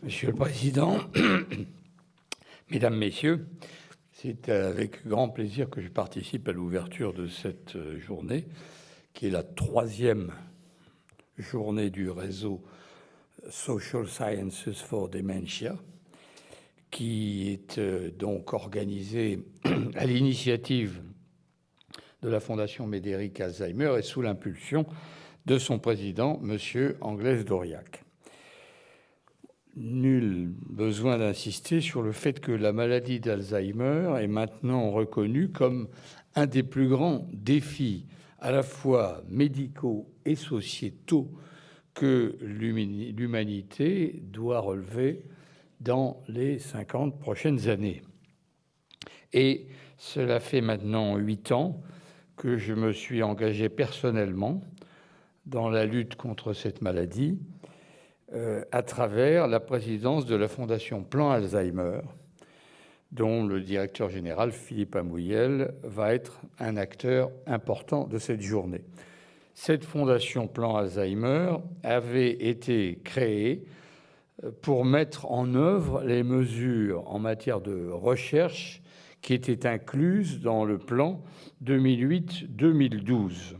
Monsieur le Président, Mesdames, Messieurs, c'est avec grand plaisir que je participe à l'ouverture de cette journée, qui est la 3e journée du réseau Social Sciences for Dementia, qui est donc organisée à l'initiative de la Fondation Médéric Alzheimer et sous l'impulsion de son président, Monsieur Anglès-Doriac. Nul besoin d'insister sur le fait que la maladie d'Alzheimer est maintenant reconnue comme un des plus grands défis à la fois médicaux et sociétaux que l'humanité doit relever dans les 50 prochaines années. Et cela fait maintenant 8 ans que je me suis engagé personnellement dans la lutte contre cette maladie à travers la présidence de la Fondation Plan Alzheimer, dont le directeur général, Philippe Amouyel, va être un acteur important de cette journée. Cette Fondation Plan Alzheimer avait été créée pour mettre en œuvre les mesures en matière de recherche qui étaient incluses dans le plan 2008-2012.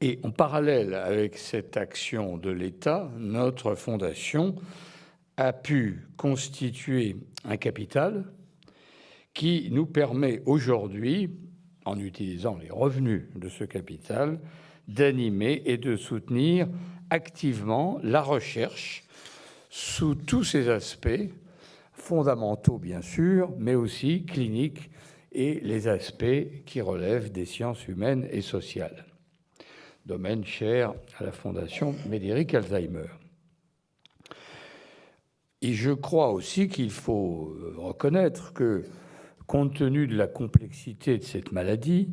Et en parallèle avec cette action de l'État, notre fondation a pu constituer un capital qui nous permet aujourd'hui, en utilisant les revenus de ce capital, d'animer et de soutenir activement la recherche sous tous ses aspects, fondamentaux bien sûr, mais aussi cliniques et les aspects qui relèvent des sciences humaines et sociales. Domaine cher à la Fondation Médéric Alzheimer. Et je crois aussi qu'il faut reconnaître que, compte tenu de la complexité de cette maladie,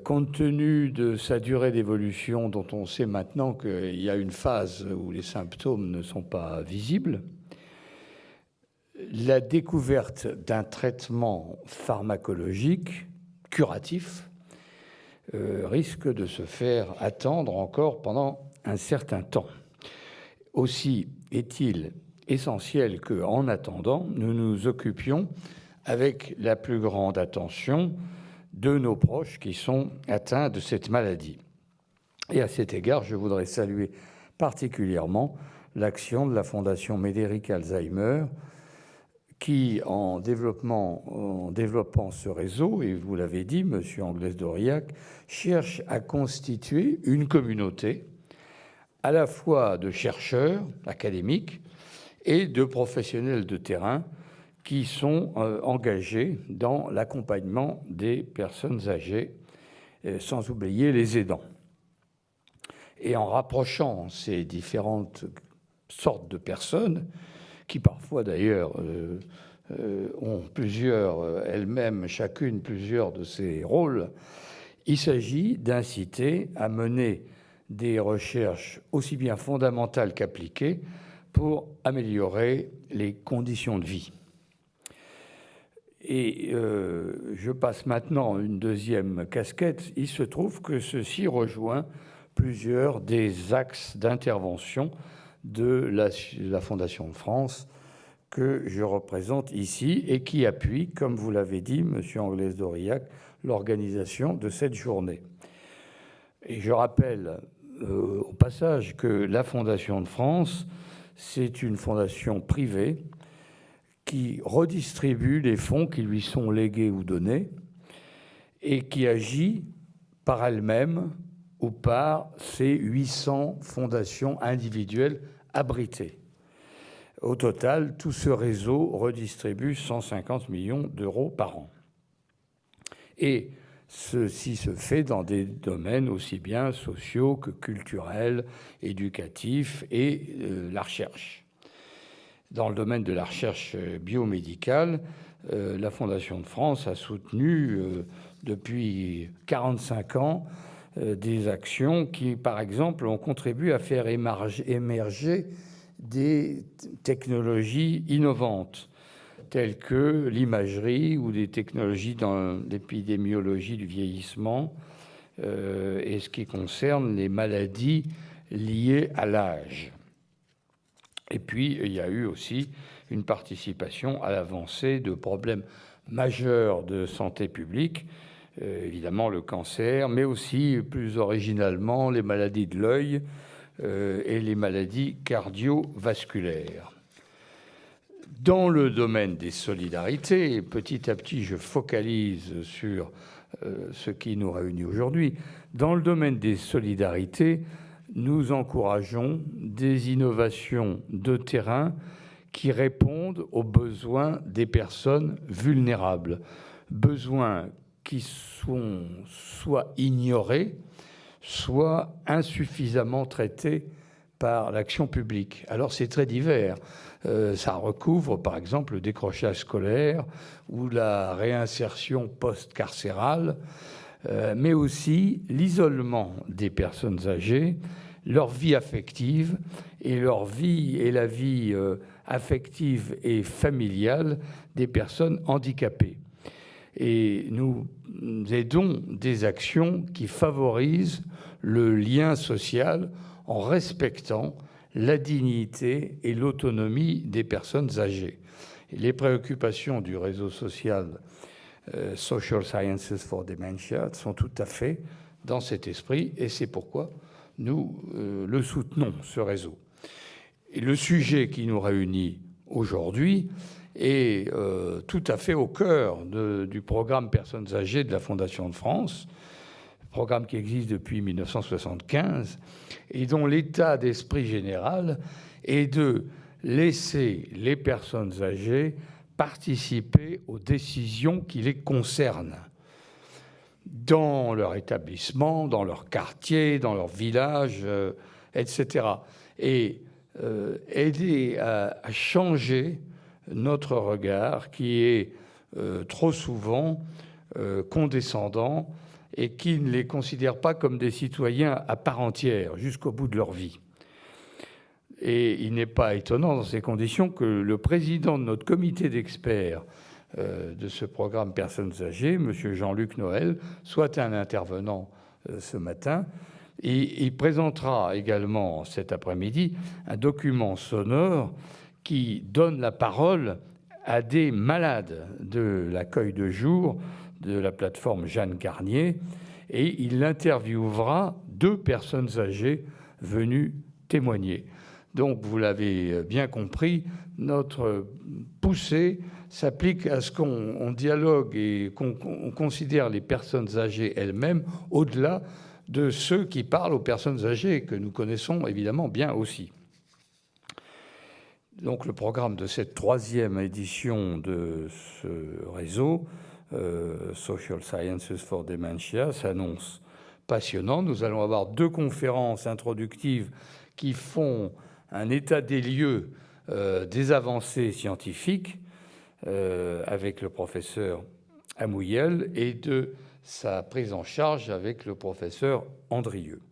compte tenu de sa durée d'évolution, dont on sait maintenant qu'il y a une phase où les symptômes ne sont pas visibles, la découverte d'un traitement pharmacologique curatif risque de se faire attendre encore pendant un certain temps. Aussi est-il essentiel qu'en attendant, nous nous occupions avec la plus grande attention de nos proches qui sont atteints de cette maladie. Et à cet égard, je voudrais saluer particulièrement l'action de la Fondation Médéric Alzheimer, qui, en développant ce réseau, et vous l'avez dit, Monsieur Anglès-Doriac, cherche à constituer une communauté à la fois de chercheurs académiques et de professionnels de terrain qui sont engagés dans l'accompagnement des personnes âgées, sans oublier les aidants. Et en rapprochant ces différentes sortes de personnes, qui parfois d'ailleurs ont elles-mêmes chacune plusieurs de ces rôles, il s'agit d'inciter à mener des recherches aussi bien fondamentales qu'appliquées pour améliorer les conditions de vie. Et je passe maintenant à une deuxième casquette. Il se trouve que ceci rejoint plusieurs des axes d'intervention de la Fondation de France que je représente ici et qui appuie, comme vous l'avez dit, Monsieur Anglès-Doriac, l'organisation de cette journée. Et je rappelle au passage que la Fondation de France, c'est une fondation privée qui redistribue les fonds qui lui sont légués ou donnés et qui agit par elle-même ou par ses 800 fondations individuelles abritées. Au total, tout ce réseau redistribue 150 millions d'euros par an. Et ceci se fait dans des domaines aussi bien sociaux que culturels, éducatifs et la recherche. Dans le domaine de la recherche biomédicale, la Fondation de France a soutenu depuis 45 ans des actions qui, par exemple, ont contribué à faire émerger des technologies innovantes, telles que l'imagerie ou des technologies dans l'épidémiologie du vieillissement et ce qui concerne les maladies liées à l'âge. Et puis, il y a eu aussi une participation à l'avancée de problèmes majeurs de santé publique, évidemment le cancer, mais aussi, plus originalement, les maladies de l'œil et les maladies cardiovasculaires. Dans le domaine des solidarités, petit à petit, je focalise sur ce qui nous réunit aujourd'hui. Dans le domaine des solidarités, nous encourageons des innovations de terrain qui répondent aux besoins des personnes vulnérables, besoins qui sont soit ignorés, soit insuffisamment traités par l'action publique. Alors c'est très divers. Ça recouvre par exemple le décrochage scolaire ou la réinsertion post-carcérale, mais aussi l'isolement des personnes âgées, leur vie affective et la vie affective et familiale des personnes handicapées. Et nous aidons des actions qui favorisent le lien social en respectant la dignité et l'autonomie des personnes âgées. Et les préoccupations du réseau social Social Sciences for Dementia sont tout à fait dans cet esprit, et c'est pourquoi nous le soutenons, ce réseau. Et le sujet qui nous réunit aujourd'hui est tout à fait au cœur du programme Personnes âgées de la Fondation de France, programme qui existe depuis 1975 et dont l'état d'esprit général est de laisser les personnes âgées participer aux décisions qui les concernent dans leur établissement, dans leur quartier, dans leur village, etc. Et aider à changer notre regard qui est trop souvent condescendant et qui ne les considère pas comme des citoyens à part entière jusqu'au bout de leur vie. Et il n'est pas étonnant dans ces conditions que le président de notre comité d'experts de ce programme Personnes âgées, M. Jean-Luc Noël, soit un intervenant ce matin. Et il présentera également cet après-midi un document sonore qui donne la parole à des malades de l'accueil de jour de la plateforme Jeanne Garnier, et il interviewera 2 personnes âgées venues témoigner. Donc, vous l'avez bien compris, notre poussée s'applique à ce qu'on dialogue et qu'on considère les personnes âgées elles-mêmes au-delà de ceux qui parlent aux personnes âgées, que nous connaissons évidemment bien aussi. Donc, le programme de cette 3e édition de ce réseau, Social Sciences for Dementia, s'annonce passionnant. Nous allons avoir 2 conférences introductives qui font un état des lieux des avancées scientifiques avec le professeur Amouyel et de sa prise en charge avec le professeur Andrieux.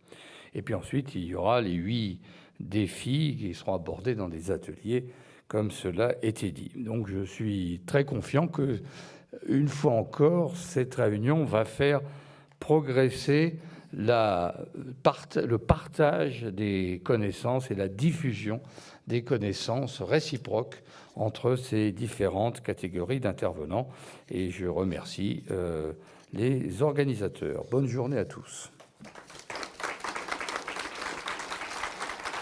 Et puis ensuite, il y aura les 8 défis qui seront abordés dans des ateliers, comme cela était dit. Donc je suis très confiant que, une fois encore, cette réunion va faire progresser le partage des connaissances et la diffusion des connaissances réciproques entre ces différentes catégories d'intervenants. Et je remercie les organisateurs. Bonne journée à tous.